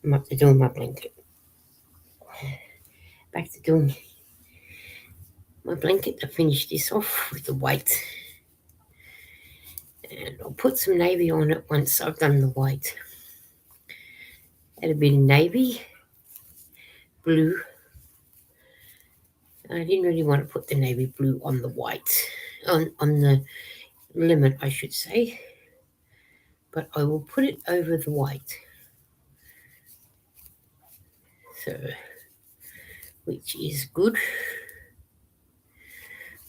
I'm up to doing my blanket. Back to doing my blanket to finish this off with the white. And I'll put some navy on it once I've done the white. Add a bit of navy, blue. I didn't really want to put the navy blue on the white, on the lemon, I should say. But I will put it over the white. So, which is good.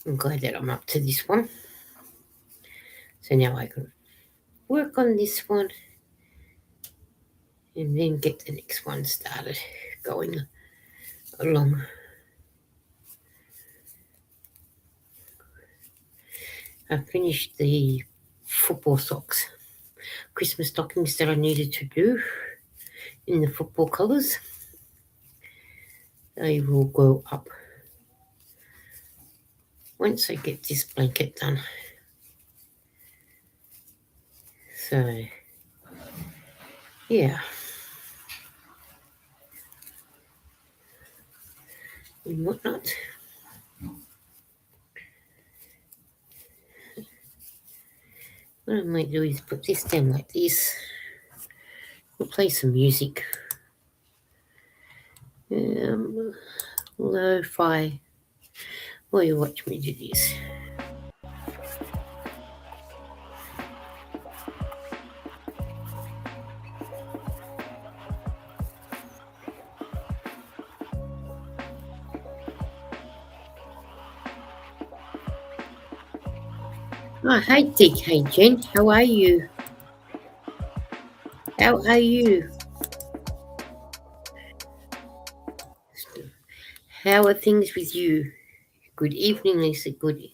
I'm glad that I'm up to this one. So now I can work on this one and then get the next one started going along. I finished the football socks, Christmas stockings that I needed to do in the football colours. They will go up once I get this blanket done. So, yeah. And whatnot. What I might do is put this down like this. We'll play some music. Lo-fi while you watch me do this. Oh, hi Dick, hi Jen, how are you? How are you? How are things with you? Good evening, Lisa. Good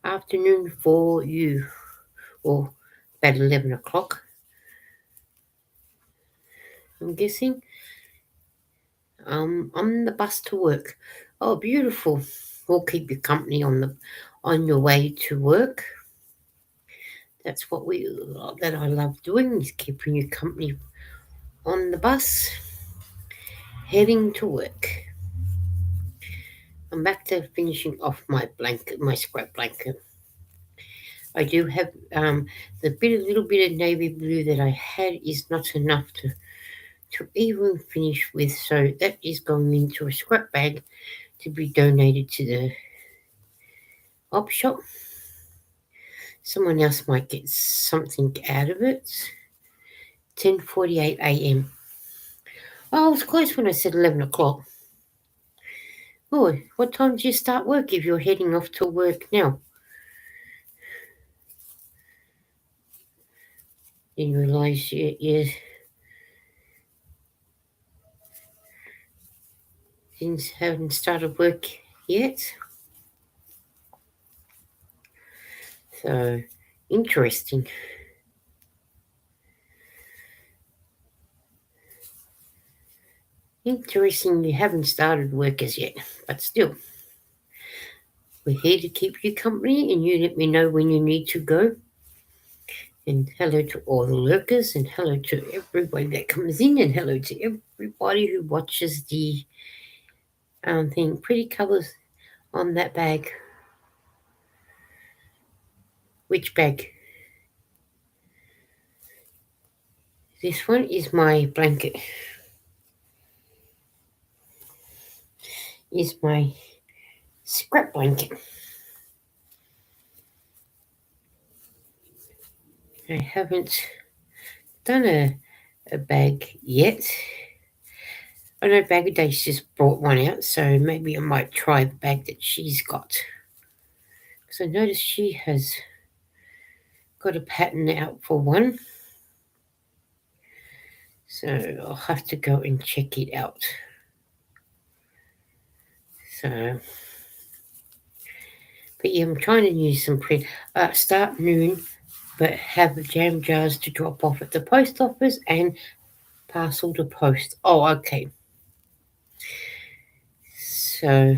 afternoon for you. Or about 11 o'clock, I'm guessing. On the bus to work. Oh, beautiful. We'll keep you company on your way to work. That's what I love doing, is keeping you company on the bus heading to work. I'm back to finishing off my blanket, my scrap blanket. I do have little bit of navy blue that I had is not enough to even finish with, so that is going into a scrap bag to be donated to the op shop. Someone else might get something out of it. 10:48 a.m. Oh, I was close when I said 11 o'clock. Oh, what time do you start work if you're heading off to work now? Didn't realise you haven't started work yet. So, interesting. Interesting you haven't started work as yet, but still. We're here to keep you company, and you let me know when you need to go. And hello to all the lurkers, and hello to everybody that comes in, and hello to everybody who watches the thing. Pretty colours on that bag. Which bag? This one is my blanket. Is my scrap blanket. I haven't done a bag yet. I know Bagadash just brought one out, so maybe I might try the bag that she's got. Because I noticed she has got a pattern out for one. So I'll have to go and check it out. So, but yeah, I'm trying to use some start noon, but have the jam jars to drop off at the post office and parcel to post. Oh, okay. So,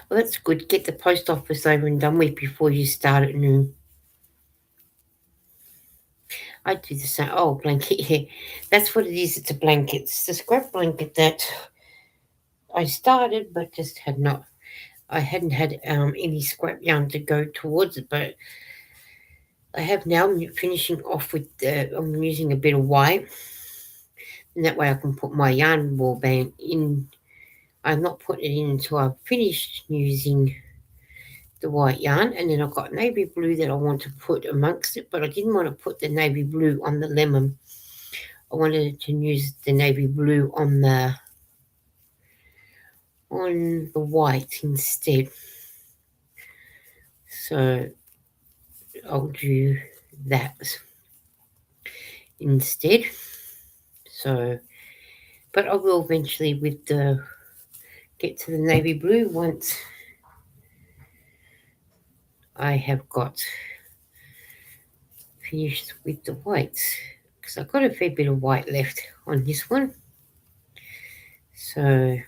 well, that's good. Get the post office over and done with before you start at noon. I do the same. Oh, blanket, yeah. That's what it is. It's a blanket. It's the scrap blanket that I started, but just had not. I hadn't had any scrap yarn to go towards it, but I have now. I'm finishing off with. I'm using a bit of white, and that way I can put my yarn ball band in. I'm not putting it in until I've finished using the white yarn, and then I've got navy blue that I want to put amongst it, but I didn't want to put the navy blue on the lemon. I wanted to use the navy blue on the white instead. So I'll do that instead. So, but I will eventually get to the navy blue once I have got finished with the whites, because I've got a fair bit of white left on this one. So,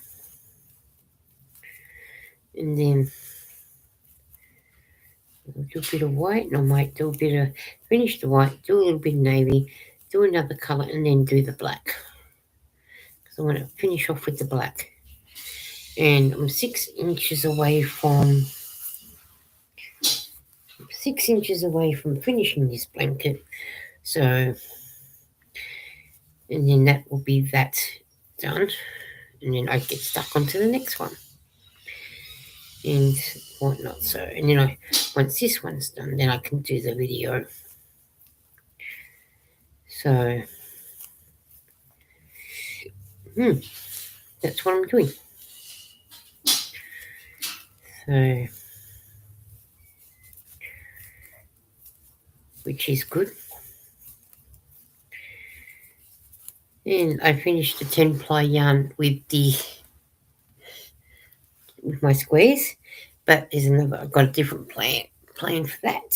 and then I'll do a bit of white, and I might do a bit of finish the white, do a little bit of navy, do another colour, and then do the black. Because I want to finish off with the black. And I'm 6 inches away from finishing this blanket. So, and then that will be that done, and then I get stuck onto the next one and whatnot. So, and then once this one's done, then I can do the video. So, that's what I'm doing. So, which is good. And I finished the 10-ply yarn with my squares, but there's another. I've got a different plan for that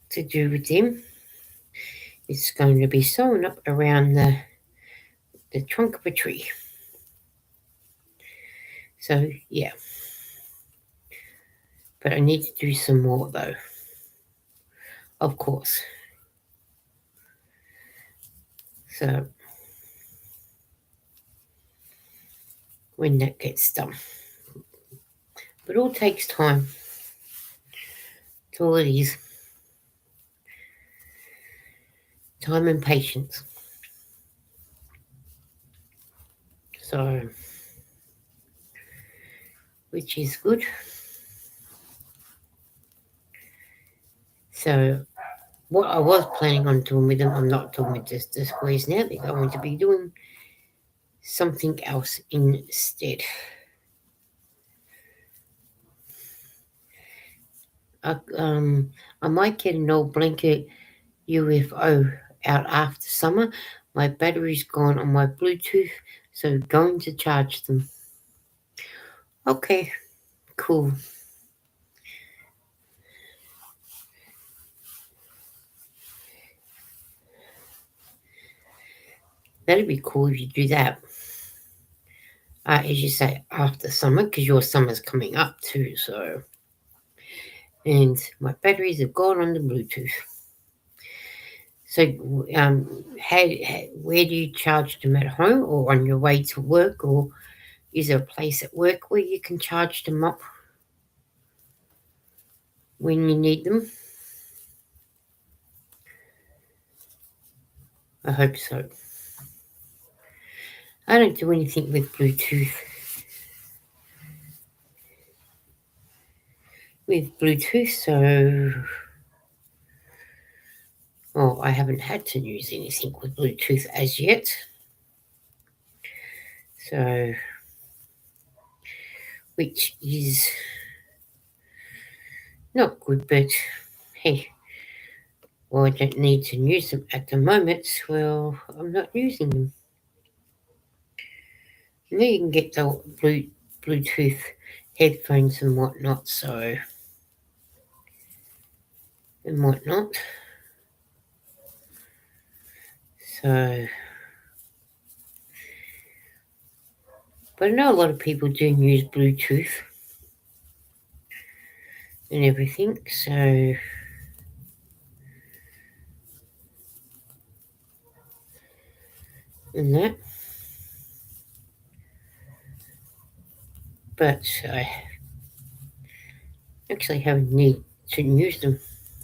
to do with them. It's going to be sewn up around the trunk of a tree. So yeah, but I need to do some more though, of course. So when that gets done, but it all takes time. It's all it is. Time and patience. So, which is good. So, what I was planning on doing with them, I'm not doing with the squares now. They're going to be doing something else instead. I might get an old blanket UFO out after summer. My battery's gone on my Bluetooth, so going to charge them. Okay, cool. That'd be cool if you do that. As you say, after summer, because your summer's coming up too. So, and my batteries have gone on the Bluetooth. So, where do you charge them, at home or on your way to work, or is there a place at work where you can charge them up when you need them? I hope so. I don't do anything with Bluetooth. So I haven't had to use anything with Bluetooth as yet. So, which is not good, but hey, well, I don't need to use them at the moment. Well, I'm not using them. And then you can get the Bluetooth headphones and whatnot. So, and whatnot. So, but I know a lot of people do use Bluetooth and everything. So, and that. But I actually haven't need to use them.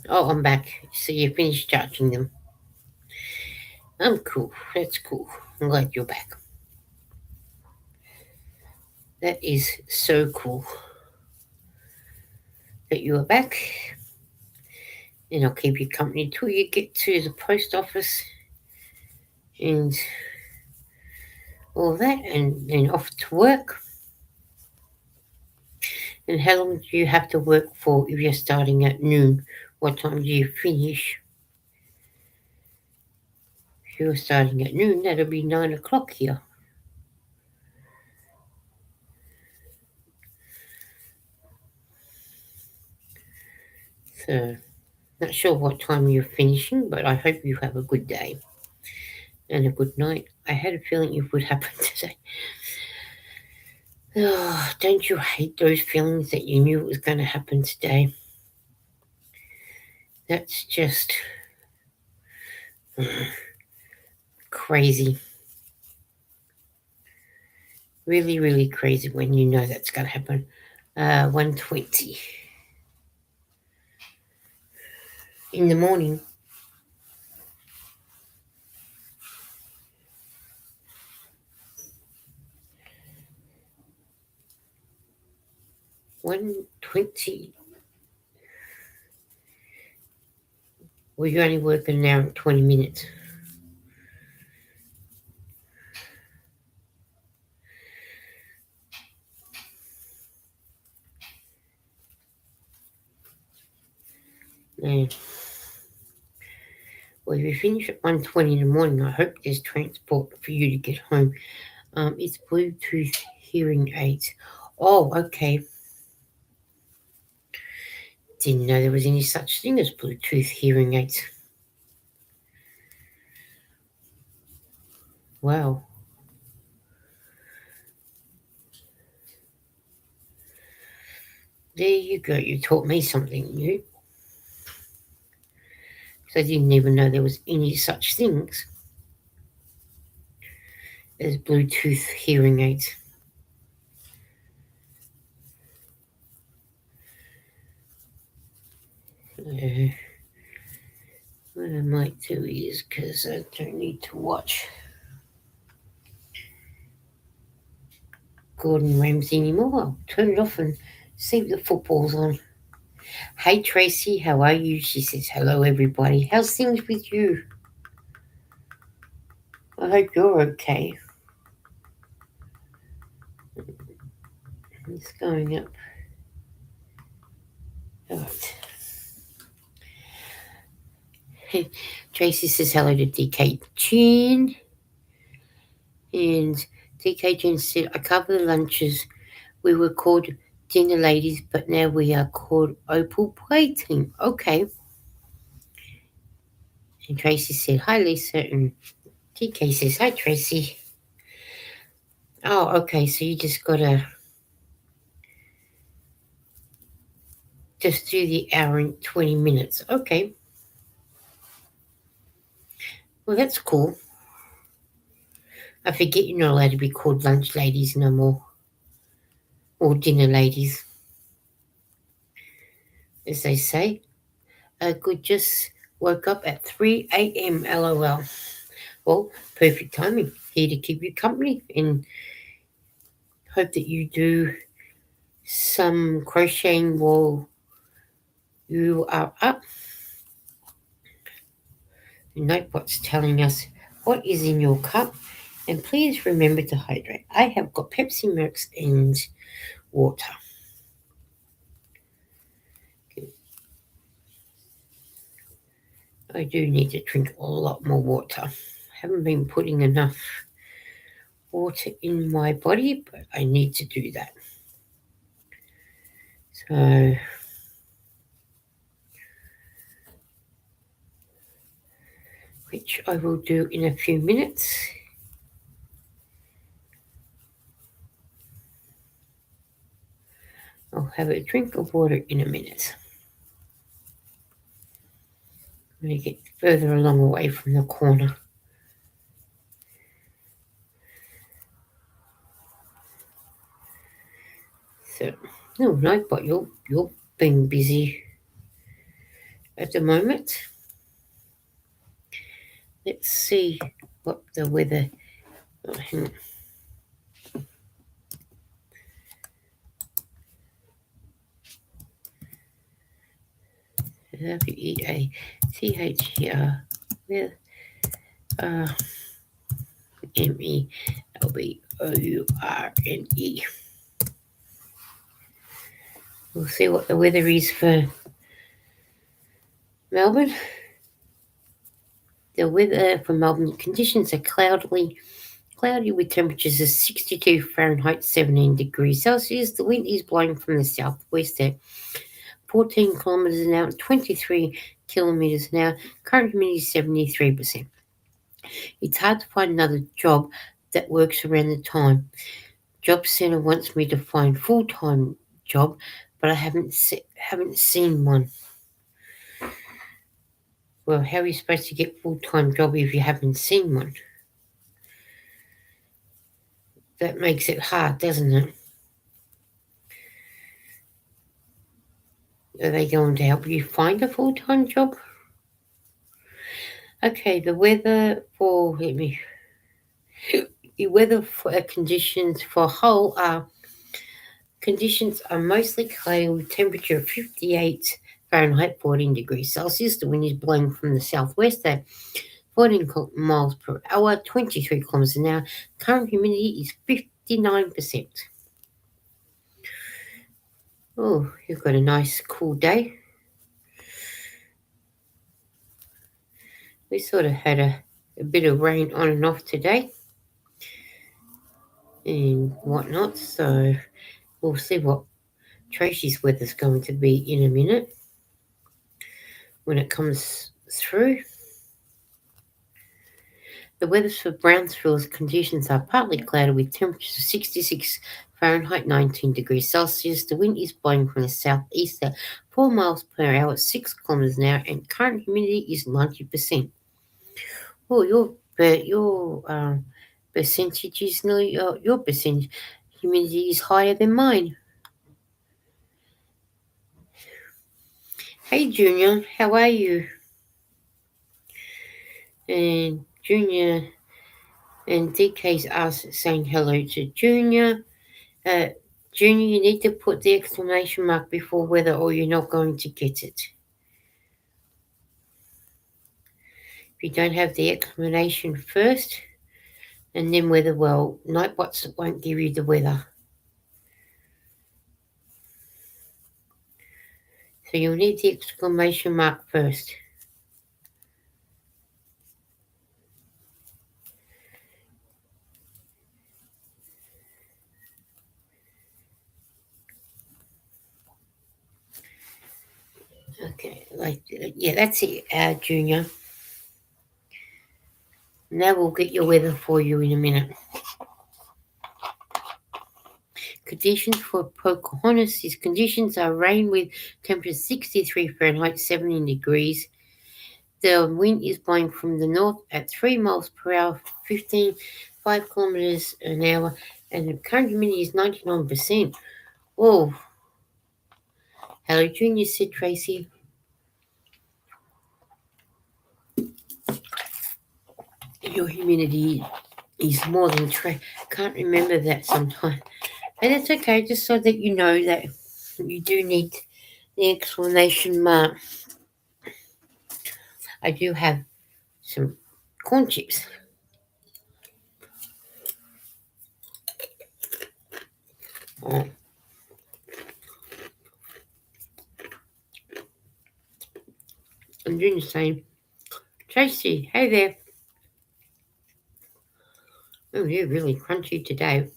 Oh, I'm back. So you finished charging them. I'm cool. That's cool. I'm glad you're back. That is so cool that you are back. And I'll keep you company till you get to the post office and all that, and then off to work. And how long do you have to work for if you're starting at noon? What time do you finish? If you're starting at noon, that'll be 9 o'clock here. So, not sure what time you're finishing, but I hope you have a good day and a good night. I had a feeling it would happen today. Oh, don't you hate those feelings that you knew it was going to happen today? That's just crazy. Really, really crazy when you know that's going to happen. 1:20 in the morning. 1:20. Well, you only work an hour and 20 minutes. Man. Well, if you finish at 1:20 in the morning, I hope there's transport for you to get home. It's Bluetooth hearing aids. Oh, okay. Didn't know there was any such thing as Bluetooth hearing aids. Wow. There you go. You taught me something new. Because I didn't even know there was any such things as Bluetooth hearing aids. What I might do is, because I don't need to watch Gordon Ramsay anymore, I'll turn it off and see if the football's on. Hey Tracy, how are you? She says, hello everybody. How's things with you? I hope you're okay. It's going up. Alright. Tracy says hello to DK Chin. And DK Chin said, I cover the lunches. We were called dinner ladies, but now we are called Opal Play Team. Okay. And Tracy said, hi Lisa. And DK says, hi Tracy. Oh, okay. So you just gotta just do the hour and 20 minutes. Okay. Well, that's cool. I forget you're not allowed to be called lunch ladies no more. Or dinner ladies, as they say. Good, just woke up at 3 a.m. LOL. Well, perfect timing. Here to keep you company and hope that you do some crocheting while you are up. Notebook's telling us what is in your cup. And please remember to hydrate. I have got Pepsi Max and water. I do need to drink a lot more water. I haven't been putting enough water in my body, but I need to do that. So, which I will do in a few minutes. I'll have a drink of water in a minute. I'm going to get further along away from the corner. No, no, but you're being busy at the moment. Let's see what the weather. Oh, hang on. Weather. Uh, Meourne. We'll see what the weather is for Melbourne. The weather for Melbourne conditions are cloudy with temperatures of 62 Fahrenheit, 17 degrees Celsius. The wind is blowing from the southwest at 14 kilometres an hour, 23 kilometres an hour. Current humidity is 73%. It's hard to find another job that works around the time. Job Centre wants me to find full-time job, but I haven't seen one. Well, how are you supposed to get full-time job if you haven't seen one? That makes it hard, doesn't it? Are they going to help you find a full-time job? Okay, the weather for conditions for Hull are conditions are mostly cloudy with temperature of 58 Fahrenheit, 14 degrees Celsius. The wind is blowing from the southwest at 14 miles per hour, 23 kilometers an hour. Current humidity is 59%. Oh, you've got a nice cool day. We sort of had a bit of rain on and off today and whatnot, so we'll see what Tracy's weather's going to be in a minute when it comes through. The weather for Brownsville's conditions are partly cloudy with temperatures of 66 Fahrenheit, 19 degrees Celsius. The wind is blowing from the southeast at 4 miles per hour, 6 kilometers an hour, and current humidity is 90%. Oh, your percentage is nearly your percentage humidity is higher than mine. Hey, Junior, how are you? And Junior and DK's saying hello to Junior. Junior, you need to put the exclamation mark before weather or you're not going to get it. If you don't have the exclamation first and then weather, well, Nightbots won't give you the weather. So you'll need the exclamation mark first. Okay, yeah, that's it, Junior. Now we'll get your weather for you in a minute. Conditions for Pocahontas. Conditions are rain with temperature 63 Fahrenheit, 17 degrees. The wind is blowing from the north at 3 miles per hour, 5 kilometers an hour, and the current humidity is 99%. Whoa. Hello, Junior, said Tracy. Your humidity is more than can't remember that sometimes. But that's okay, just so that you know that you do need the explanation mark. I do have some corn chips. Oh. I'm doing the same. Tracy, hey there. Oh, you're really crunchy today,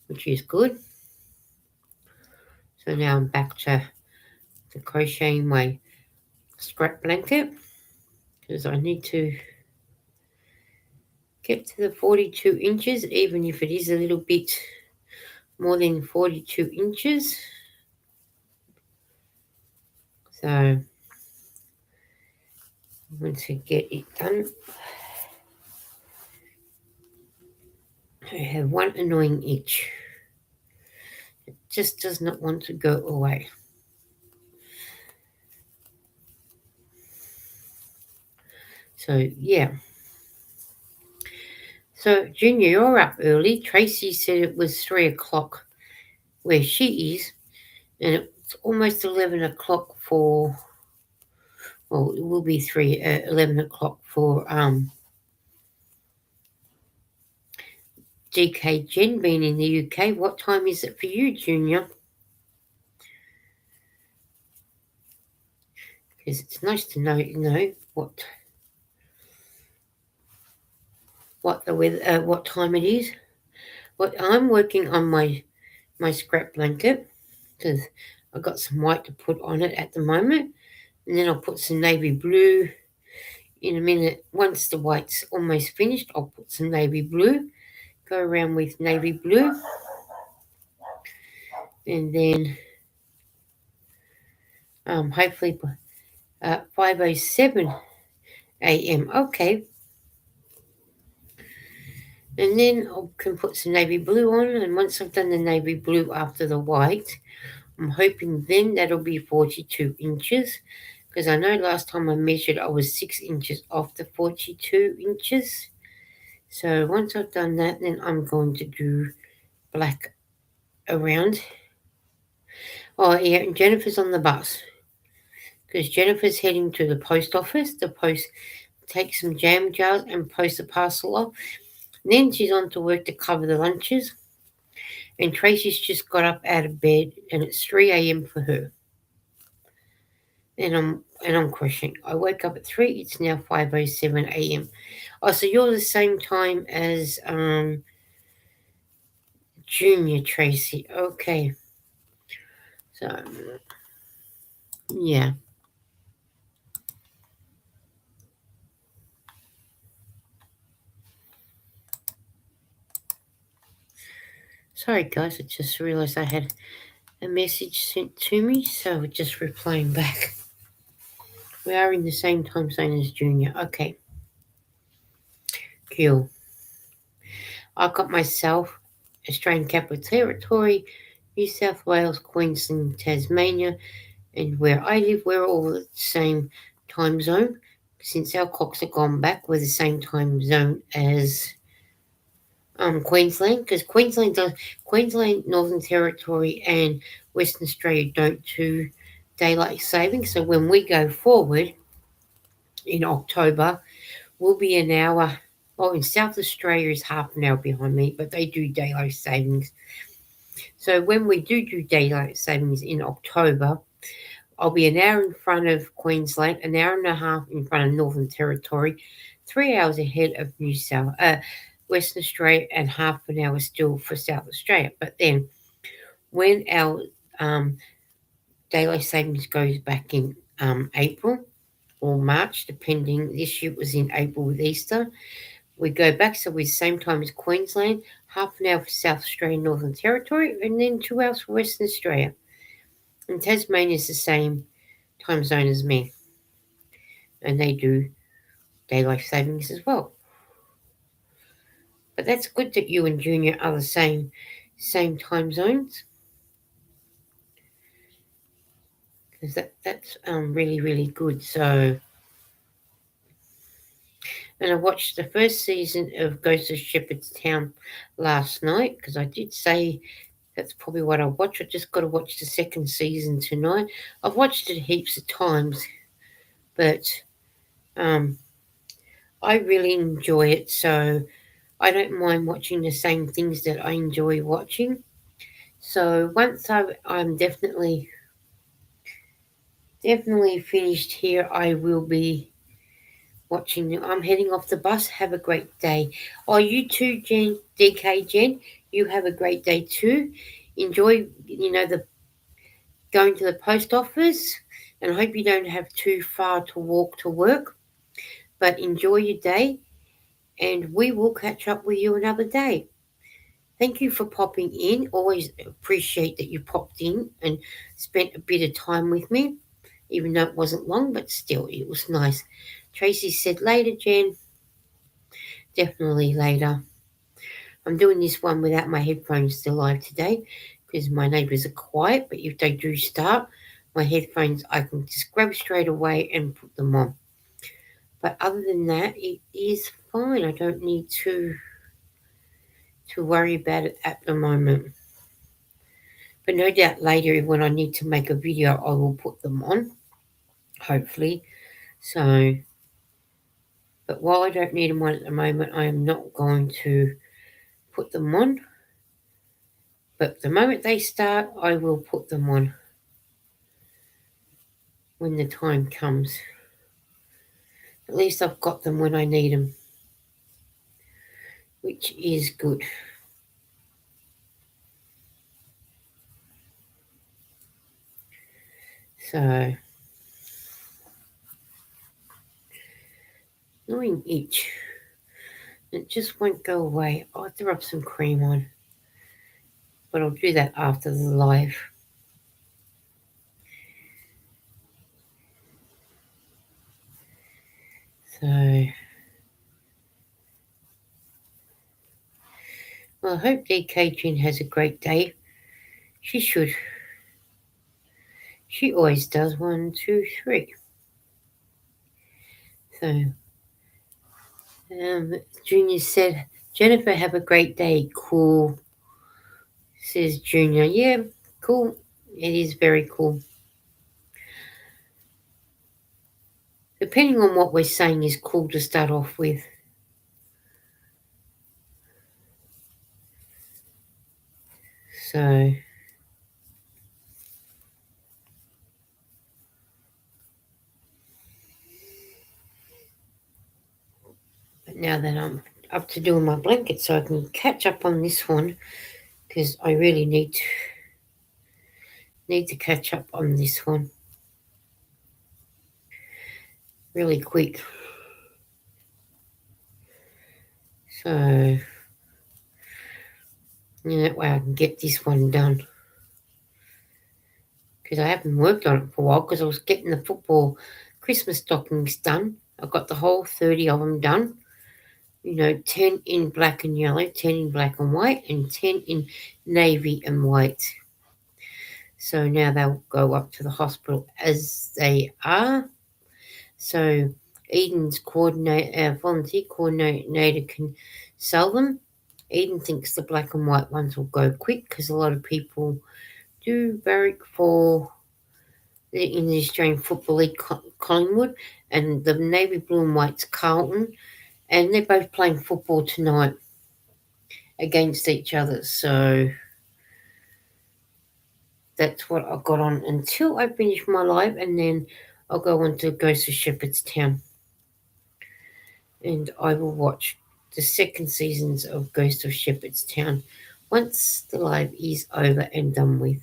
which is good. So now I'm back to crocheting my scrap blanket because I need to get to the 42 inches, even if it is a little bit more than 42 inches. So I want to get it done. I have one annoying itch. just does not want to go away. So yeah. So Junior, you're up early. Tracy said it was 3 o'clock where she is, and it's almost 11 o'clock for. Well, it will be 11 o'clock for DK Jen being in the UK. What time is it for you, Junior? Because it's nice to know, what the weather, what time it is. What I'm working on my scrap blanket because I've got some white to put on it at the moment, and then I'll put some navy blue in a minute. Once the white's almost finished, I'll put some navy blue. Go around with navy blue, and then hopefully 5:07 a.m. Okay, and then I can put some navy blue on, and once I've done the navy blue after the white, I'm hoping then that'll be 42 inches, because I know last time I measured I was 6 inches off the 42 inches. So once I've done that, then I'm going to do black around. Oh yeah, and Jennifer's on the bus because Jennifer's heading to the post office. The post takes some jam jars and post a parcel off. And then she's on to work to cover the lunches. And Tracy's just got up out of bed, and it's 3 a.m. for her. And I'm questioning. I woke up at 3. It's now 5:07 a.m. Oh, so you're the same time as Junior, Tracy. Okay. So yeah. Sorry guys, I just realised I had a message sent to me, so we're just replying back. We are in the same time zone as Junior. Okay. Cool. I got myself Australian Capital Territory, New South Wales, Queensland, Tasmania, and where I live, we're all the same time zone. Since our clocks have gone back, we're the same time zone as Queensland, because Queensland, Northern Territory, and Western Australia don't do daylight saving. So when we go forward in October, we'll be an hour. Oh, in South Australia is half an hour behind me, but they do daylight savings. So when we do daylight savings in October, I'll be an hour in front of Queensland, an hour and a half in front of Northern Territory, 3 hours ahead of Western Australia, and half an hour still for South Australia. But then when our daylight savings goes back in April or March, depending, this year it was in April with Easter, we go back, so we're the same time as Queensland, half an hour for South Australia, Northern Territory, and then 2 hours for Western Australia. And Tasmania is the same time zone as me, and they do daylight savings as well. But that's good that you and Junior are the same time zones, because that's really really good. So, and I watched the first season of Ghost of Shepherd's Town last night, because I did say that's probably what I watch. I just got to watch the second season tonight. I've watched it heaps of times, but I really enjoy it. So I don't mind watching the same things that I enjoy watching. So once I'm definitely finished here, I will be watching. I'm heading off the bus. Have a great day. Oh, you too, Jen, DK Jen. You have a great day too. Enjoy, the going to the post office, and I hope you don't have too far to walk to work. But enjoy your day, and we will catch up with you another day. Thank you for popping in. Always appreciate that you popped in and spent a bit of time with me, even though it wasn't long, but still, it was nice. Tracy said later, Jen. Definitely later. I'm doing this one without my headphones still live today because my neighbours are quiet, but if they do start, my headphones I can just grab straight away and put them on. But other than that, it is fine. I don't need to worry about it at the moment. But no doubt later when I need to make a video I will put them on, hopefully. So but while I don't need them on at the moment, I am not going to put them on. But the moment they start, I will put them on when the time comes. At least I've got them when I need them, which is good. So, annoying itch. It just won't go away. I'll have to rub some cream on. But I'll do that after the live. So, well, I hope DK Jean has a great day. She should. She always does. 1, 2, 3. So, Junior said, Jennifer, have a great day. Cool, says Junior. Yeah, cool. It is very cool. Depending on what we're saying is cool to start off with. So, but now that I'm up to doing my blanket so I can catch up on this one because I really need to catch up on this one really quick. So, that way I can get this one done. Because I haven't worked on it for a while because I was getting the football Christmas stockings done. I got the whole 30 of them done. 10 in black and yellow, 10 in black and white, and 10 in navy and white. So now they'll go up to the hospital as they are. So Eden's volunteer coordinator can sell them. Eden thinks the black and white ones will go quick because a lot of people do barrack for in the Australian Football League Collingwood, and the navy blue and white's Carlton, and they're both playing football tonight against each other. So that's what I've got on until I finish my live, and then I'll go on to Ghost of Shepherdstown. And I will watch the second seasons of Ghost of Shepherdstown once the live is over and done with.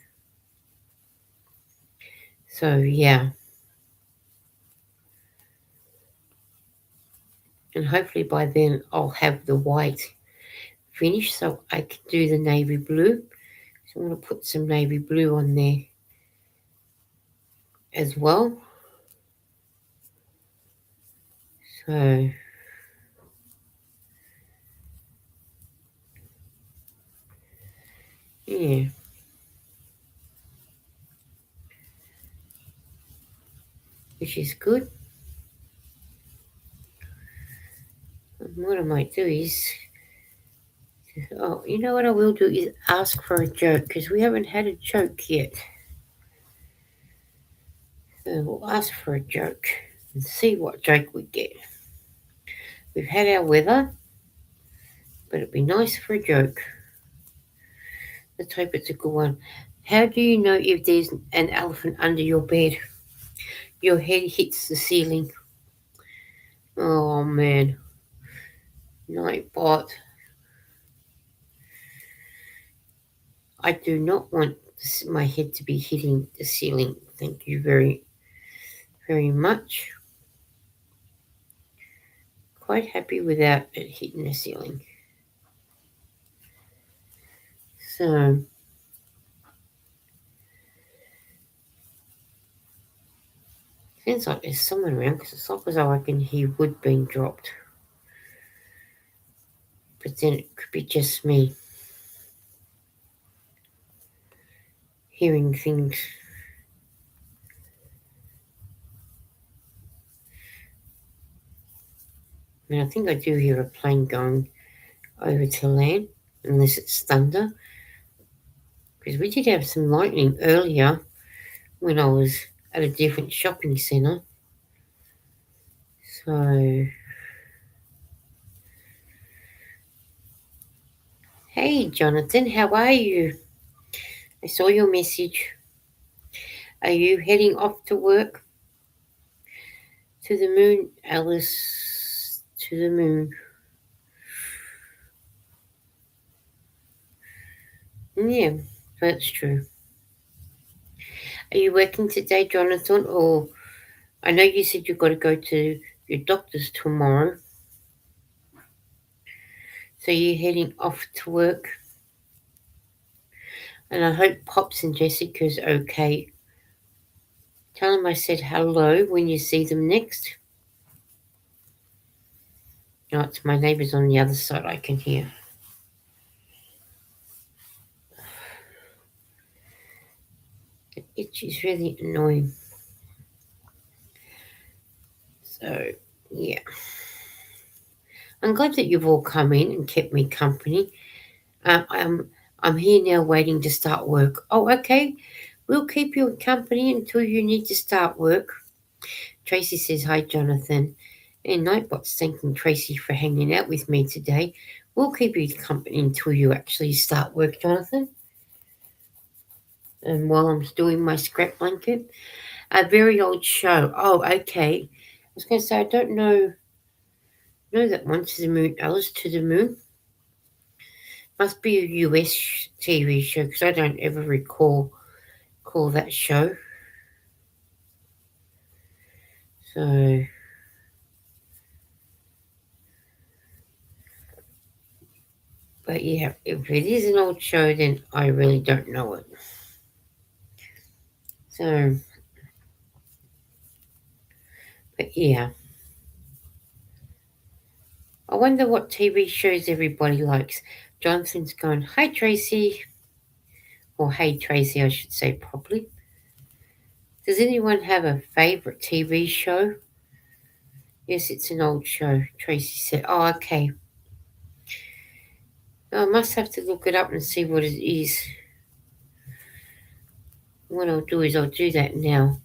So, yeah. And hopefully by then I'll have the white finished so I can do the navy blue. So I'm going to put some navy blue on there as well. So, yeah. Which is good. And what I might do is, you know what I will do is ask for a joke because we haven't had a joke yet. So we'll ask for a joke and see what joke we get. We've had our weather, but it'd be nice for a joke. Let's hope it's a good one. How do you know if there's an elephant under your bed? Your head hits the ceiling. Oh man. Nightbot. I do not want my head to be hitting the ceiling. Thank you very, very much. Quite happy without it hitting the ceiling. So, seems like there's someone around because it's like as I reckon he would be dropped. But then it could be just me. hearing things. And I think I do hear a plane going over to land, unless it's thunder. Because we did have some lightning earlier when I was at a different shopping centre. So, hey Jonathan, how are you? I saw your message. Are you heading off to work? To the moon, Alice. To the moon. Yeah, that's true. Are you working today, Jonathan? Or I know you said you've got to go to your doctor's tomorrow. So you're heading off to work. And I hope Pops and Jessica's okay. Tell them I said hello when you see them next. No, it's my neighbours on the other side I can hear. The itch is really annoying. So, yeah. I'm glad that you've all come in and kept me company. I'm here now waiting to start work. Oh, okay. We'll keep you company until you need to start work. Tracy says, hi, Jonathan. And Nightbot's thanking Tracy for hanging out with me today. We'll keep you company until you actually start work, Jonathan. And while I'm doing my scrap blanket, a very old show. Oh, okay. I was going to say, I don't know that one. To the moon, Alice to the moon. Must be a US TV show because I don't ever recall that show. So, but yeah, if it is an old show, then I really don't know it. So, but yeah, I wonder what TV shows everybody likes. Jonathan's going, hi Tracy, or hey Tracy, I should say properly. Does anyone have a favourite TV show? Yes, it's an old show, Tracy said. Oh, okay. I must have to look it up and see what it is. What I'll do is I'll do that now.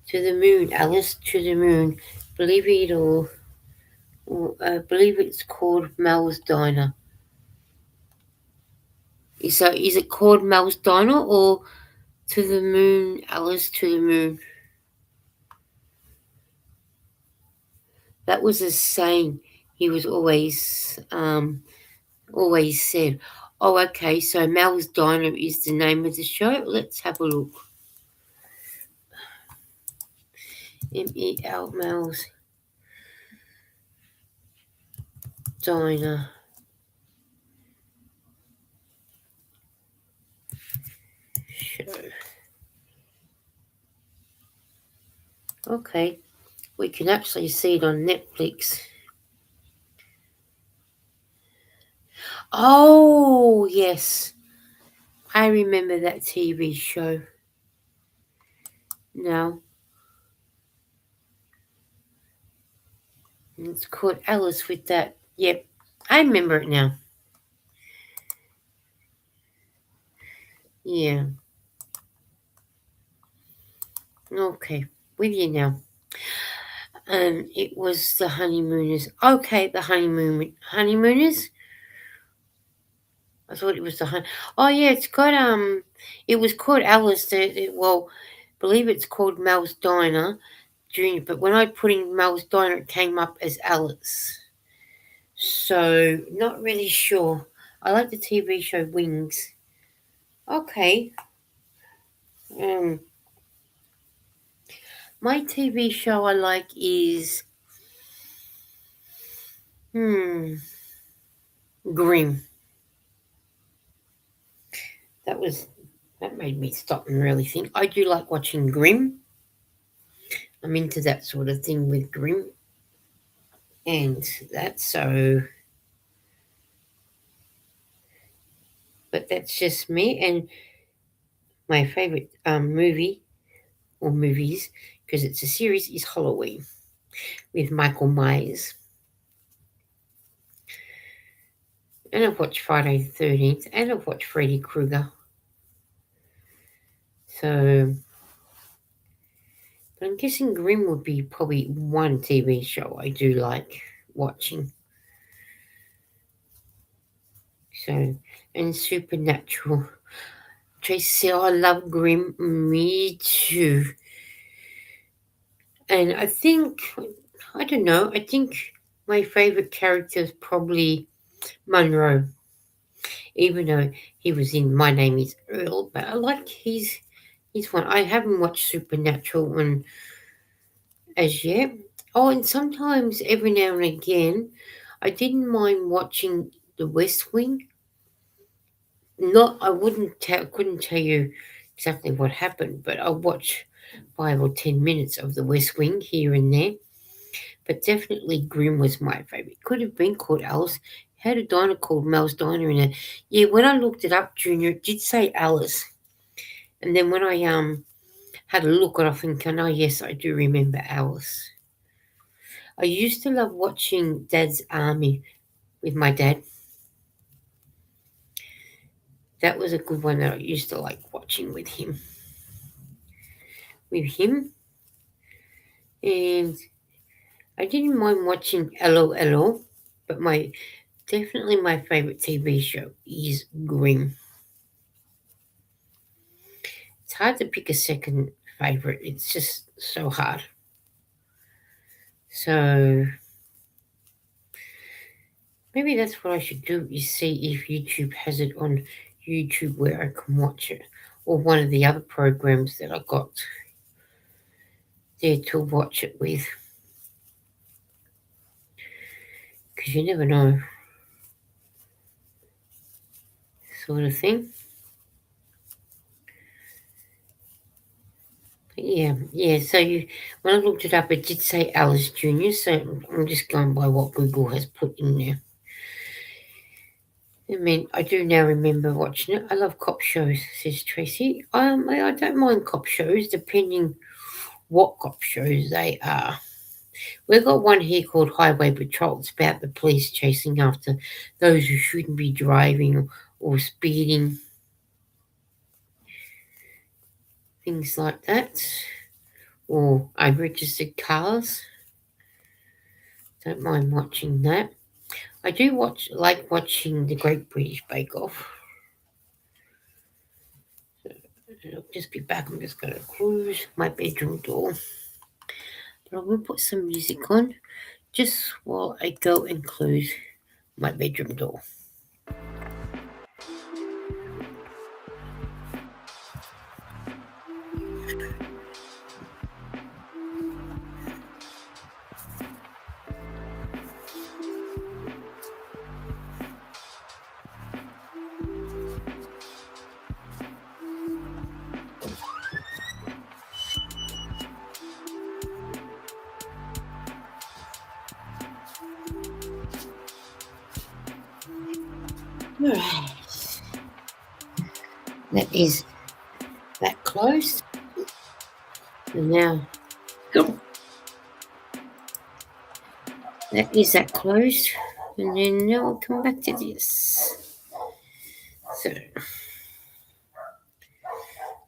To the moon, Alice, to the moon. Believe it or believe it's called Mel's Diner. Is it called Mel's Diner or to the moon, Alice, to the moon? That was a saying he was always said. Oh, okay, so Mel's Diner is the name of the show. Let's have a look. MEL, Mel's Diner. Show. Okay, we can actually see it on Netflix. Oh, yes. I remember that TV show. Now, it's called Alice with that. Yep, I remember it now. Yeah. Okay, with you now. It was the honeymooners. Okay, the honeymooners. I thought it was the Oh yeah, it's got it was called Alice. Well, believe it's called Mel's Diner Junior. But when I put in Mel's Diner, it came up as Alice. So not really sure. I like the TV show Wings. Okay. Um, my TV show I like is Grimm. That was that made me stop and really think. I do like watching Grimm. I'm into that sort of thing with Grimm. And that's so but that's just me. And My favorite movie or movies, because it's a series, is Halloween with Michael Myers. And I've watched Friday the 13th, and I've watched Freddy Krueger. So, but I'm guessing Grimm would be probably one TV show I do like watching. So, and Supernatural. Tracy said, I love Grimm. Me too. And I don't know, I think my favorite character is probably Monroe, even though he was in My Name is Earl, but I like his one. I haven't watched Supernatural one as yet. Oh, and sometimes every now and again, I didn't mind watching The West Wing. Not, couldn't tell you exactly what happened, but I'll watch 5 or 10 minutes of The West Wing here and there. But definitely Grimm was my favorite. Could have been called Alice. Had a diner called Mel's Diner in it. Yeah, when I looked it up, Junior, it did say Alice. And then when I had a look at it, I think, oh yes, I do remember Alice. I used to love watching Dad's Army with my dad. That was a good one that I used to like watching with him. And I didn't mind watching LOLO, but my favorite TV show is Grimm. It's hard to pick a second favorite. It's just so hard. So maybe that's what I should do is see if YouTube has it on YouTube where I can watch it, or one of the other programs that I got there to watch it with. Because you never know, sort of thing. But yeah. So when I looked it up, it did say Alice Junior. So I'm just going by what Google has put in there. I mean, I do now remember watching it. I love cop shows, says Tracy. I don't mind cop shows, depending what cop shows they are. We've got one here called Highway Patrol. It's about the police chasing after those who shouldn't be driving or speeding, things like that, or unregistered cars. Don't mind watching that. I do like watching the Great British Bake Off. I'll just be back. I'm just going to close my bedroom door. But I'm going to put some music on just while I go and close my bedroom door. Alright. That is that closed. And now that is that closed. And then now I'll come back to this. So,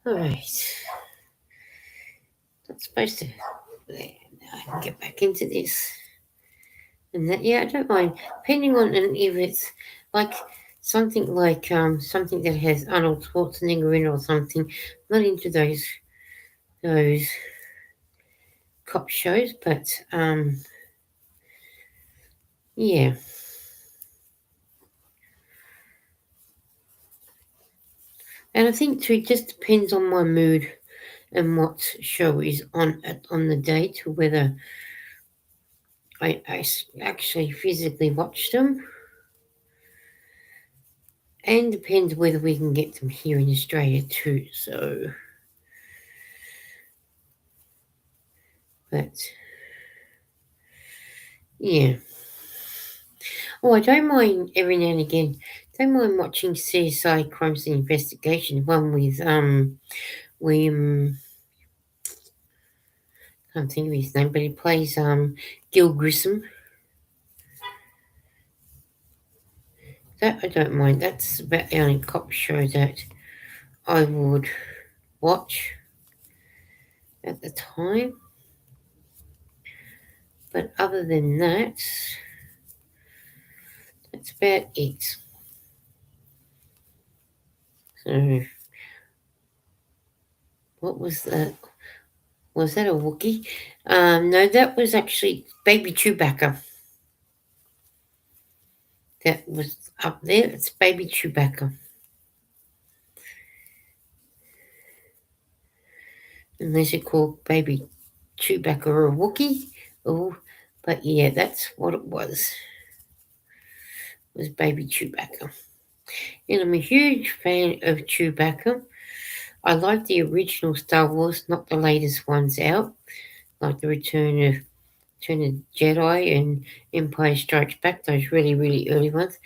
alright. Not supposed to. There, now I can get back into this. And that, yeah, I don't mind. Depending on and if it's like something that has Arnold Schwarzenegger in or something. Not into those cop shows, but yeah. And I think too, it just depends on my mood and what show is on the day to whether I actually physically watch them, and depends whether we can get them here in Australia too. So, but yeah. Oh, I don't mind every now and again Don't mind watching CSI Crimes and Investigation, one with William, can't think of his name, but he plays Gil Grissom. That I don't mind. That's about the only cop show that I would watch at the time. But other than that, that's about it. So, what was that? Was that a Wookiee? No, that was actually Baby Chewbacca. That was up there. It's Baby Chewbacca. Unless you call Baby Chewbacca or a Wookiee. Oh, but yeah, that's what it was. It was Baby Chewbacca. And I'm a huge fan of Chewbacca. I like the original Star Wars, not the latest ones out, like the Return of Jedi and Empire Strikes Back. Those really really early ones.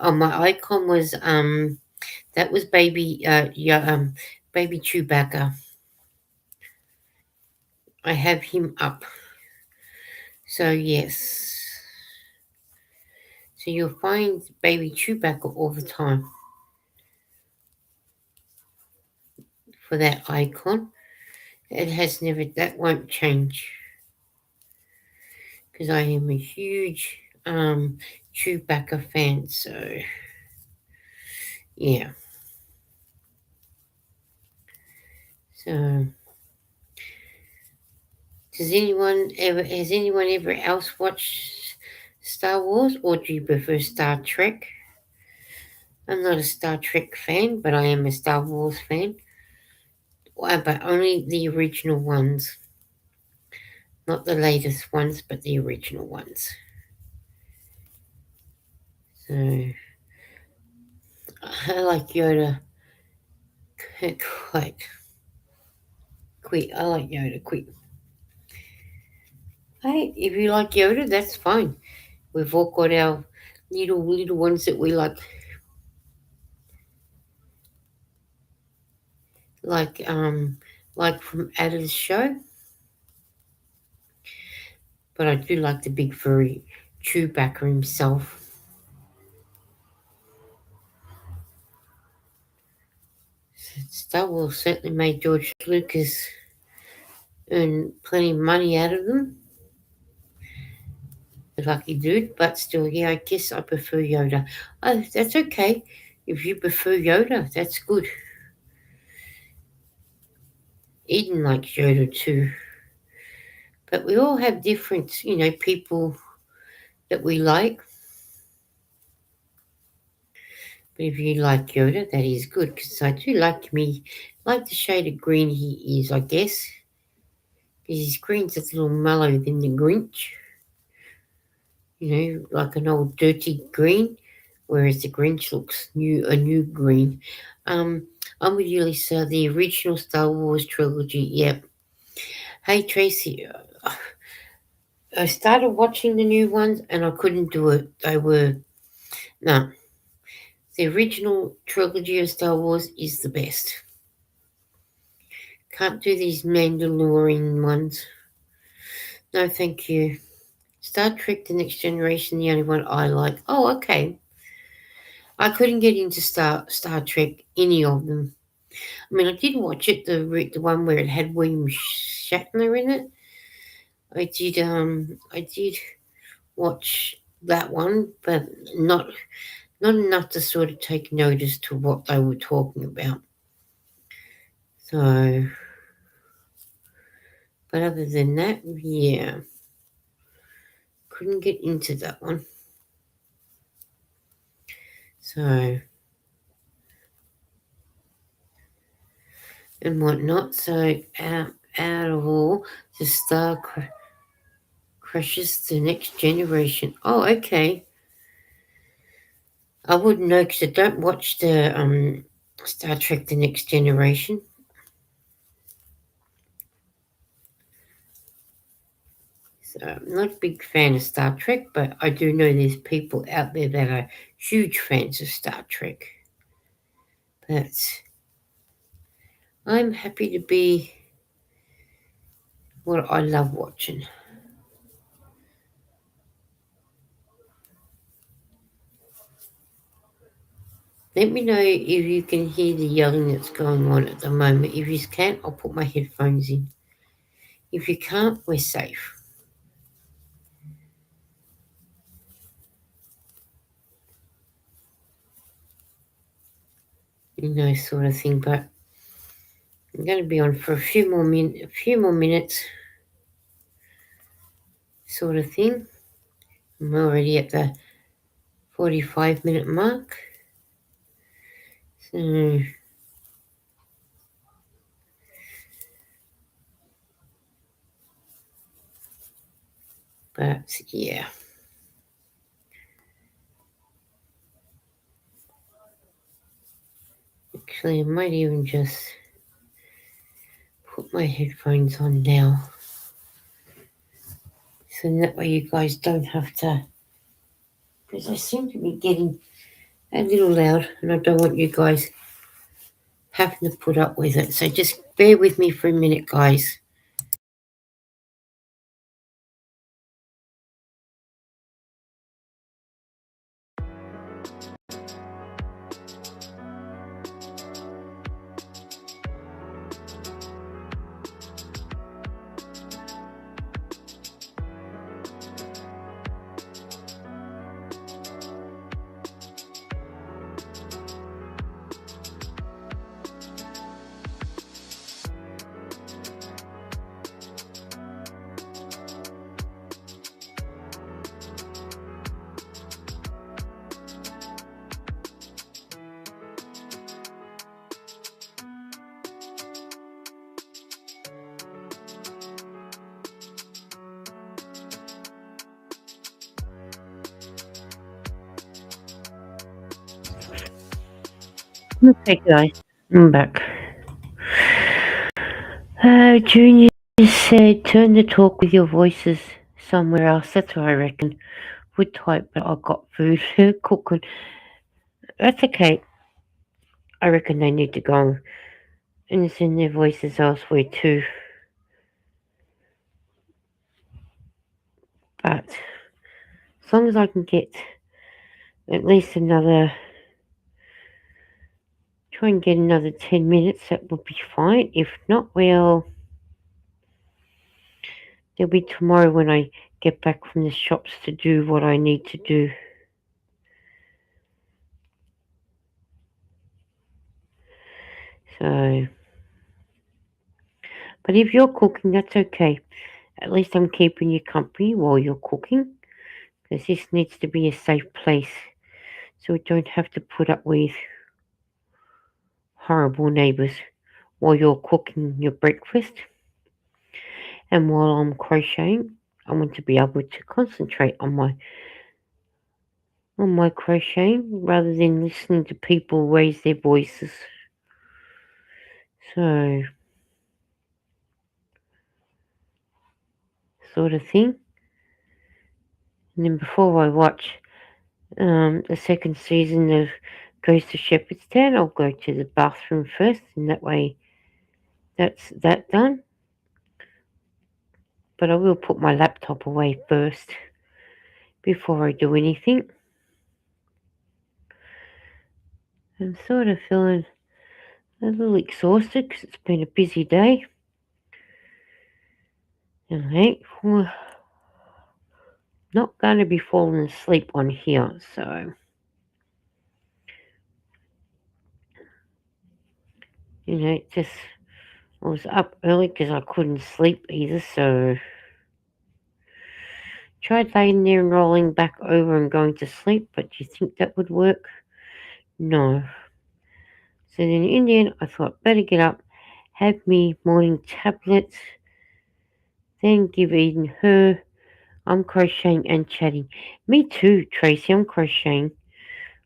My icon was that was Baby Chewbacca. I have him up. So yes. So you'll find Baby Chewbacca all the time for that icon. It has never, that won't change because I am a huge Chewbacca fan. So yeah. So has anyone ever else watched Star Wars, or do you prefer Star Trek? I'm not a Star Trek fan, but I am a Star Wars fan. But only the original ones, not the latest ones, but the original ones. So I like Yoda quite quick. I like Yoda quick. Hey, if you like Yoda, that's fine. We've all got our little ones that we like like from Ada's show. But I do like the big furry Chewbacca himself. Star Wars certainly made George Lucas earn plenty of money out of them. The lucky dude, but still, yeah, I guess I prefer Yoda. Oh, that's okay. If you prefer Yoda, that's good. Eden likes Yoda too. But we all have different, people that we like. But if you like Yoda, that is good because I do like the shade of green he is, I guess. Because his green's a little mellow than the Grinch. Like an old dirty green, whereas the Grinch looks a new green. Um, I'm with you, Lisa. The original Star Wars trilogy. Yep. Hey Tracy, I started watching the new ones and I couldn't do it. They were no. The original trilogy of Star Wars is the best. Can't do these Mandalorian ones. No, thank you. Star Trek: The Next Generation, the only one I like. Oh, okay. I couldn't get into Star Trek, any of them. I mean, I did watch it, the one where it had William Shatner in it. I did watch that one, but not enough to sort of take notice to what they were talking about. So, but other than that, yeah, couldn't get into that one. So, and whatnot. So, out of all the crushes the next generation. Oh, okay. I wouldn't know because I don't watch the Star Trek: The Next Generation. So I'm not a big fan of Star Trek, but I do know there's people out there that are huge fans of Star Trek. But I'm happy to be what I love watching. Let me know if you can hear the yelling that's going on at the moment. If you can't, I'll put my headphones in. If you can't, we're safe. You know, sort of thing. But I'm going to be on for a few more minutes, sort of thing. I'm already at the 45-minute mark. So, but yeah. Actually, I might even just put my headphones on now. So that way you guys don't have to, because I seem to be getting a little loud and I don't want you guys having to put up with it. So just bear with me for a minute, guys. Okay, guys, I'm back. Junior said, turn the talk with your voices somewhere else. That's what I reckon. Would type, but I've got food cooking. That's okay. I reckon they need to go and send their voices elsewhere too. But as long as I can get at least try and get another 10 minutes, that would be fine. If not, well, there'll be tomorrow when I get back from the shops to do what I need to do. So, but if you're cooking, that's okay. At least I'm keeping you company while you're cooking, because this needs to be a safe place so we don't have to put up with horrible neighbours while you're cooking your breakfast. And while I'm crocheting, I want to be able to concentrate on my crocheting rather than listening to people raise their voices. So, sort of thing. And then before I watch the second season of Ghost of Shepherdstown, I'll go to the bathroom first, and that way that's that done. But I will put my laptop away first before I do anything. I'm sort of feeling a little exhausted because it's been a busy day. And I ain't not going to be falling asleep on here, so just I was up early because I couldn't sleep either, so tried laying there and rolling back over and going to sleep, but do you think that would work? No. So then in the end, I thought better get up, have me morning tablets, then give Eden her. I'm crocheting and chatting. Me too, Tracy. I'm crocheting.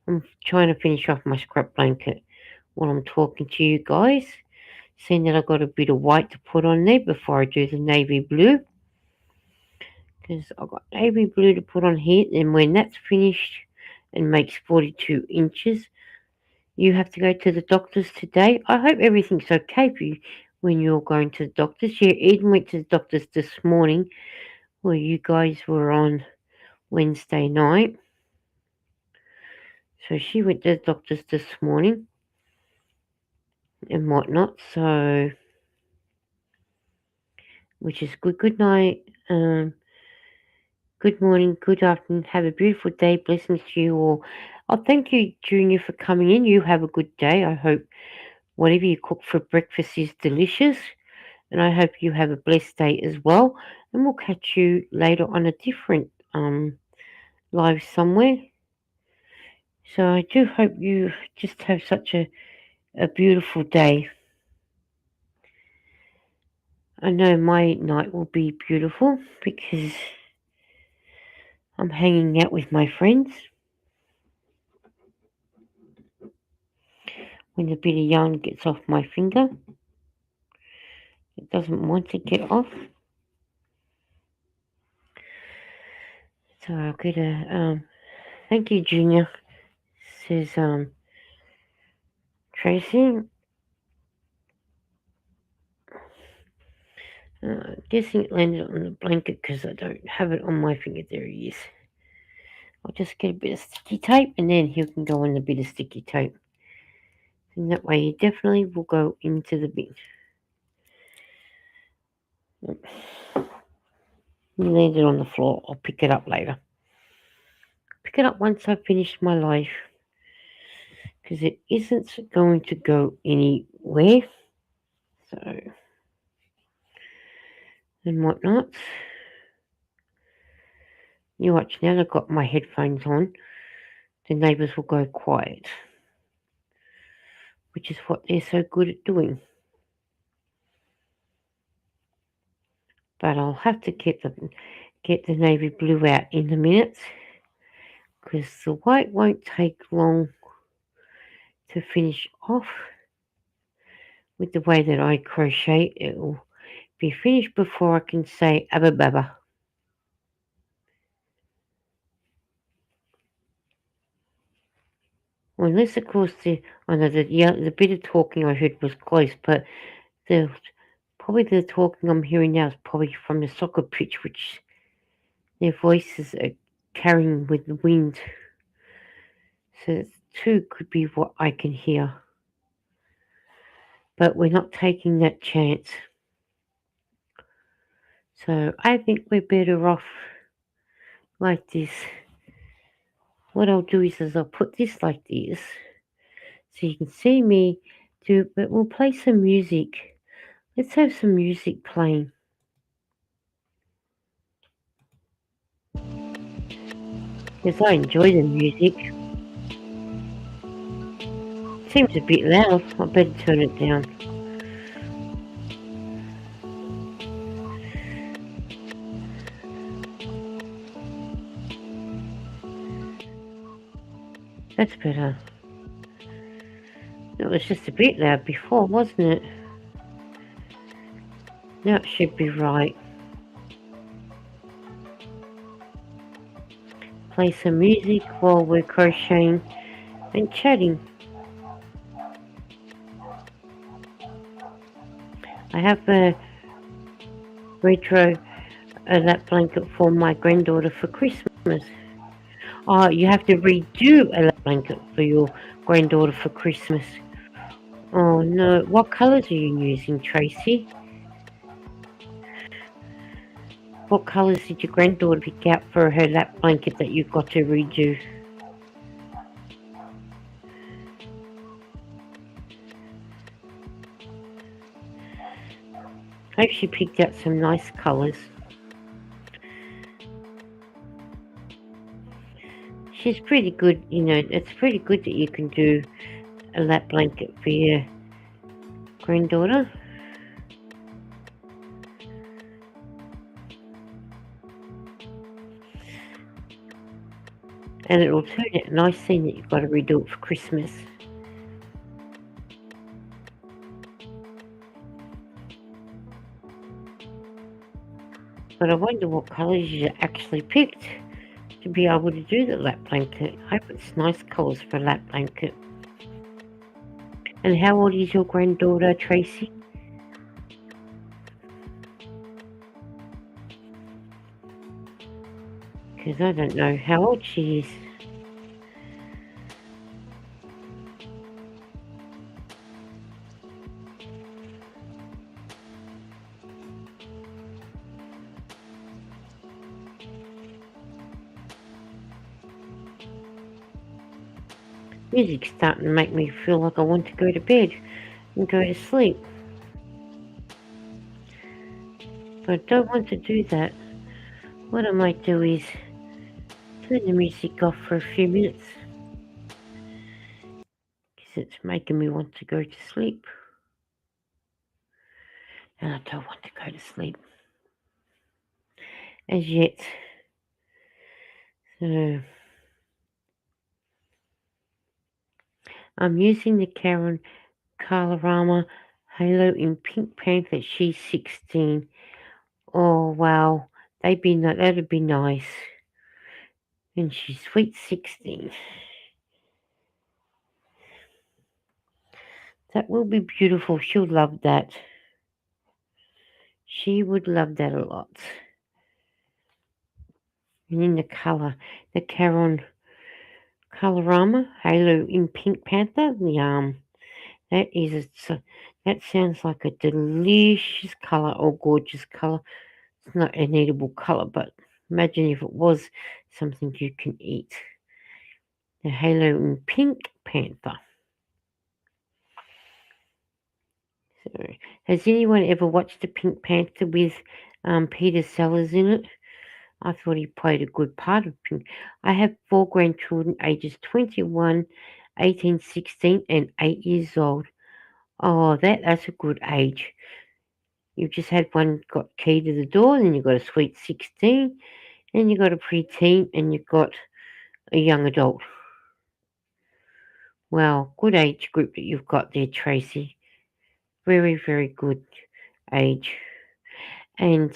I'm trying to finish off my scrap blanket while I'm talking to you guys. Seeing that I've got a bit of white to put on there before I do the navy blue. because I've got navy blue to put on here. Then when that's finished and makes 42 inches, you have to go to the doctor's today. I hope everything's okay for you when you're going to the doctor's. Yeah, Eden went to the doctor's this morning where you guys were on Wednesday night. So she went to the doctor's this morning and whatnot. So, which is good. Good night. Good morning, good afternoon. Have a beautiful day. Blessings to you all. Oh, thank you, Junior, for coming in. You have a good day. I hope whatever you cook for breakfast is delicious. And I hope you have a blessed day as well. And we'll catch you later on a different live somewhere. So I do hope you just have such a beautiful day. I know my night will be beautiful because I'm hanging out with my friends. When the bit of yarn gets off my finger, it doesn't want to get off. So I'll get a thank you, Junior. Says Tracy. Guessing it landed on the blanket because I don't have it on my finger. There he is. I'll just get a bit of sticky tape and then he can go on the bit of sticky tape. And that way he definitely will go into the bin. He landed on the floor. I'll pick it up later. Pick it up once I've finished my life. Because it isn't going to go anywhere. So, and whatnot. You watch now, I've got my headphones on. The neighbours will go quiet. Which is what they're so good at doing. But I'll have to get the navy blue out in a minute. Because the white won't take long to finish off. With the way that I crochet, it will be finished before I can say abba baba. Well, unless, of course, the bit of talking I heard was close, but probably the talking I'm hearing now is probably from the soccer pitch, which their voices are carrying with the wind. So it too could be what I can hear. But we're not taking that chance. So I think we're better off like this. What I'll do is I'll put this like this so you can see me do, but we'll play some music. Let's have some music playing. Because I enjoy the music. Seems a bit loud. I better turn it down. That's better. It was just a bit loud before, wasn't it? Now it should be right. Play some music while we're crocheting and chatting. I have a retro lap blanket for my granddaughter for Christmas. Oh, you have to redo a lap blanket for your granddaughter for Christmas. Oh no, what colours are you using, Tracy? What colours did your granddaughter pick out for her lap blanket that you've got to redo? I hope she picked out some nice colours. She's pretty good, it's pretty good that you can do a lap blanket for your granddaughter. And it'll turn out nice seeing that you've got to redo it for Christmas. But I wonder what colours you actually picked to be able to do the lap blanket. I hope it's nice colours for a lap blanket. And how old is your granddaughter, Tracy? Because I don't know how old she is. Music's starting to make me feel like I want to go to bed and go to sleep. But I don't want to do that. What I might do is turn the music off for a few minutes. Because it's making me want to go to sleep. And I don't want to go to sleep as yet. So I'm using the Karen Colorama Halo in Pink Panther. She's 16. Oh wow, that'd be nice. And she's sweet 16. That will be beautiful. She'll love that. She would love that a lot. And in the color, the Karen Colorama Halo in Pink Panther. That sounds like a delicious color or gorgeous color. It's not an eatable color, but imagine if it was something you can eat. The Halo in Pink Panther. So, has anyone ever watched the Pink Panther with Peter Sellers in it? I thought he played a good part of Pink. I have 4 grandchildren ages 21, 18, 16, and 8 years old. Oh, that's a good age. You've just had one got key to the door, then you've got a sweet 16, then you've got a preteen, and you've got a young adult. Well, good age group that you've got there, Tracy. Very, very good age. And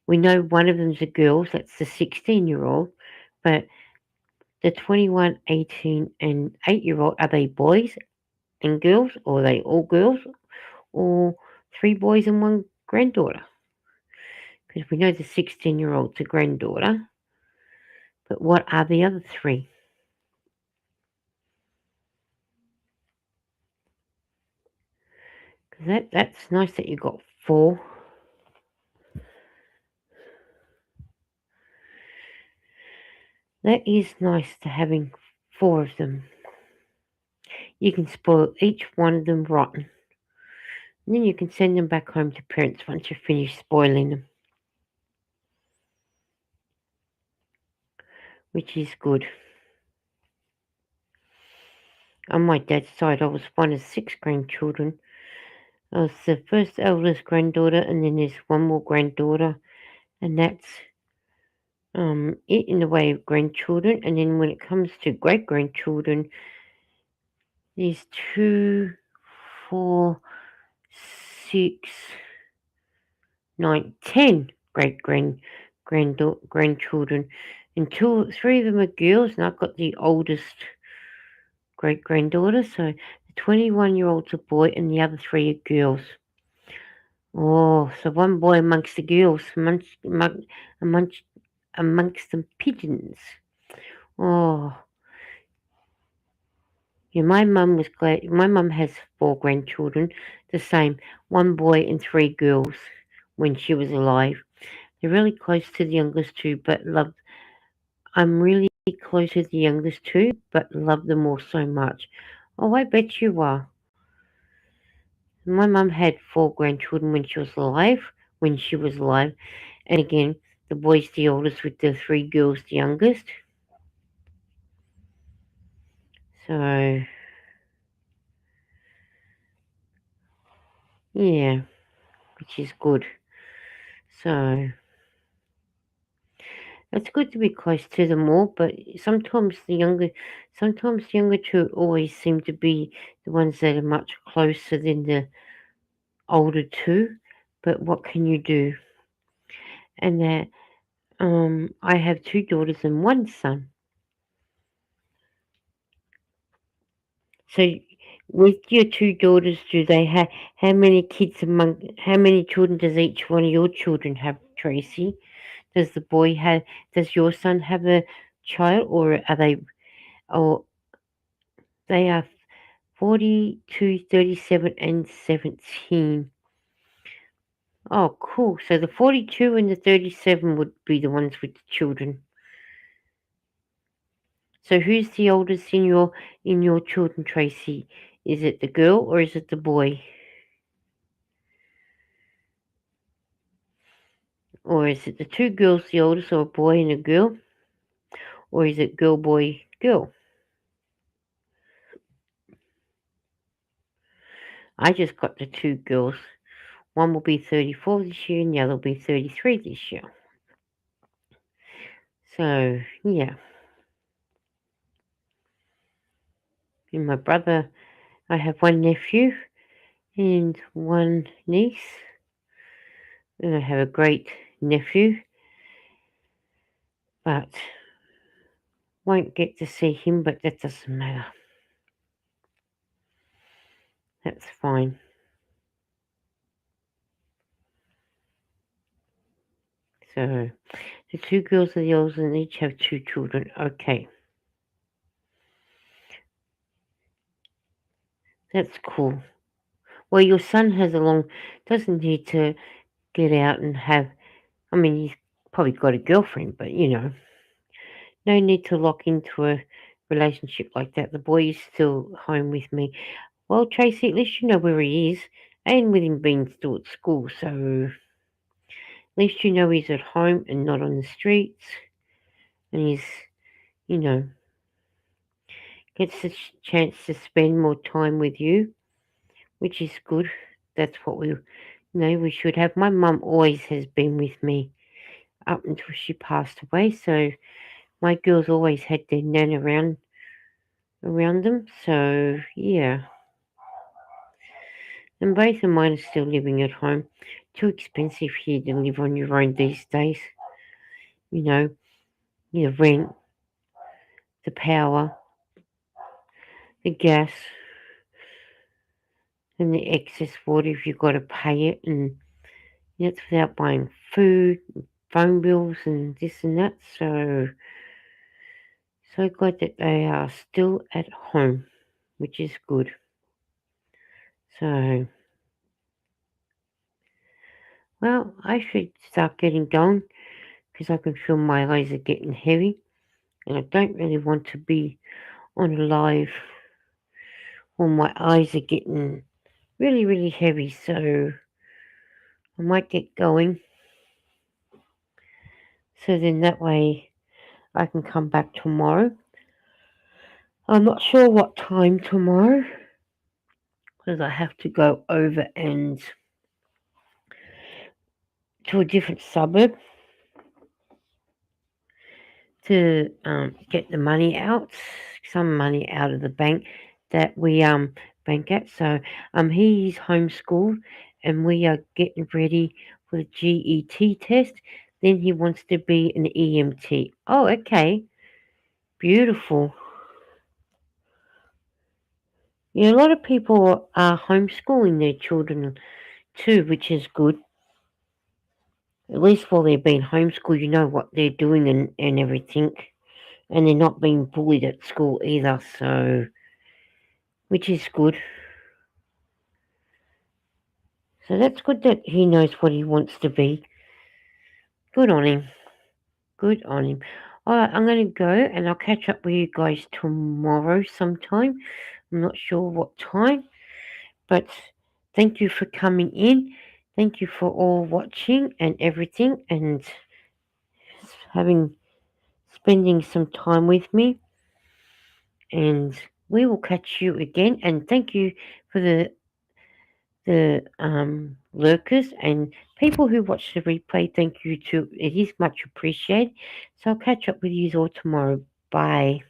we know one of them's a girl, so that's the 16-year-old, but the 21, 18, and 8-year-old, are they boys and girls, or are they all girls, or 3 boys and 1 granddaughter? Because we know the 16-year-old's a granddaughter, but what are the other 3? Because that's nice that you got 4. That is nice to having 4 of them. You can spoil each one of them rotten. And then you can send them back home to parents once you've finished spoiling them. Which is good. On my dad's side, I was one of 6 grandchildren. I was the first eldest granddaughter, and then there's 1 more granddaughter, and that's it in the way of grandchildren. And then when it comes to great grandchildren, there's 2, 4, 6, 9, 10 great grandchildren, and 3 of them are girls, and I've got the oldest great granddaughter. So the 21-year-old's a boy, and the other 3 are girls. Oh, so 1 boy amongst the girls, amongst the pigeons. Oh, yeah, my mum was glad. My mum has 4 grandchildren, the same, 1 boy and 3 girls when she was alive. They're really close to the youngest 2, but love. I'm really close to the youngest 2, but love them all so much. Oh, I bet you are. My mum had 4 grandchildren when she was alive. And again, the boy's the oldest with the 3 girls, the youngest. So, yeah, which is good. So, it's good to be close to them all, but sometimes the younger 2 always seem to be the ones that are much closer than the older 2. But what can you do? and that I have two daughters and one son. So, with your two daughters, do they have how many children does each one of your children have, Tracy? Does the boy have? Does your son have a child, or are they? Or they are 42, 37, and 17. Oh, cool. So the 42 and the 37 would be the ones with the children. So who's the oldest in your children, Tracy? Is it the girl or is it the boy? Or is it the two girls, the oldest, or a boy and a girl? Or is it girl, boy, girl? I just got the two girls. One will be 34 this year and the other will be 33 this year. So, yeah. And my brother, I have one nephew and one niece. And I have a great nephew, but won't get to see him, but that doesn't matter. That's fine. So, the two girls are the oldest and each have two children. Okay. That's cool. Well, your son doesn't need to get out and have, I mean, he's probably got a girlfriend, but no need to lock into a relationship like that. The boy is still home with me. Well, Tracy, at least you know where he is, and with him being still at school, so at least you know he's at home and not on the streets, and he's, you know, gets a chance to spend more time with you, which is good. That's what we should have. My mum always has been with me up until she passed away, so my girls always had their nan around them. So yeah, and both of mine are still living at home. Too expensive here to live on your own these days. You know, the rent, the power, the gas, and the excess water if you've got to pay it, and that's without buying food, phone bills, and this and that. So glad that they are still at home, which is good. So, well, I should start getting going because I can feel my eyes are getting heavy, and I don't really want to be on a live when my eyes are getting really, really heavy. So I might get going. So then that way I can come back tomorrow. I'm not sure what time tomorrow because I have to go over and to a different suburb to get the money out, some money out of the bank that we bank at. So he's homeschooled and we are getting ready for the GET test. Then he wants to be an EMT. Oh, okay, beautiful. Yeah, a lot of people are homeschooling their children too, which is good. At least while they're being homeschooled, you know what they're doing and everything. And they're not being bullied at school either, so which is good. So that's good that he knows what he wants to be. Good on him. Good on him. Alright, I'm gonna go and I'll catch up with you guys tomorrow sometime. I'm not sure what time, but thank you for coming in. Thank you for all watching and everything and having spending some time with me. And we will catch you again. And thank you for the lurkers and people who watch the replay. Thank you too. It is much appreciated. So I'll catch up with you all tomorrow. Bye.